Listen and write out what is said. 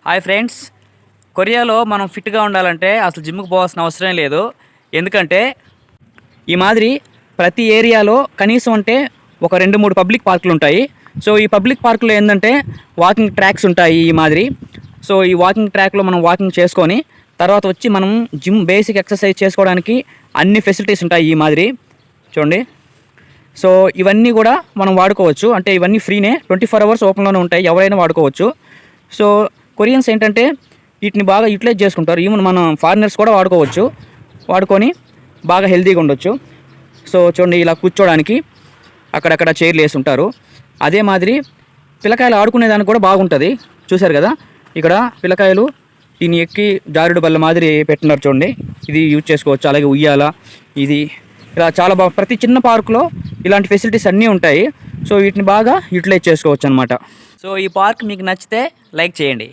Hi friends, కొరియాలో మనం ఫిట్గా ఉండాలంటే అసలు జిమ్కి పోవాల్సిన అవసరం లేదు. ఎందుకంటే ఈ మాదిరి ప్రతి ఏరియాలో కనీసం అంటే ఒక 2-3 పబ్లిక్ పార్కులు ఉంటాయి. సో ఈ పబ్లిక్ పార్కులో ఏంటంటే వాకింగ్ ట్రాక్స్ ఉంటాయి ఈ మాదిరి. సో ఈ వాకింగ్ ట్రాక్లో మనం వాకింగ్ చేసుకొని తర్వాత వచ్చి మనం జిమ్ బేసిక్ ఎక్సర్సైజ్ చేసుకోవడానికి అన్ని ఫెసిలిటీస్ ఉంటాయి ఈ మాదిరి. చూడండి, సో ఇవన్నీ కూడా మనం వాడుకోవచ్చు. అంటే ఇవన్నీ ఫ్రీనే, 24 అవర్స్ ఓపెన్లోనే ఉంటాయి, ఎవరైనా వాడుకోవచ్చు. సో కొరియన్స్ ఏంటంటే వీటిని బాగా యూటిలైజ్ చేసుకుంటారు. ఈవెన్ మనం ఫారినర్స్ కూడా వాడుకొని బాగా హెల్తీగా ఉండొచ్చు. సో చూడండి, ఇలా కూర్చోడానికి అక్కడక్కడ చైర్లు వేసి ఉంటారు. అదే మాదిరి పిల్లకాయలు ఆడుకునేదానికి కూడా బాగుంటుంది. చూశారు కదా, ఇక్కడ పిల్లకాయలు దీన్ని ఎక్కి జారుడు బల్ల మాదిరి పెట్టినారు. చూడండి, ఇది యూజ్ చేసుకోవచ్చు. అలాగే ఉయ్యాల, ఇది ఇలా చాలా బాగా ప్రతి చిన్న పార్కులో ఇలాంటి ఫెసిలిటీస్ అన్నీ ఉంటాయి. సో వీటిని బాగా యూటిలైజ్ చేసుకోవచ్చు అనమాట. సో ఈ పార్క్ మీకు నచ్చితే లైక్ చేయండి.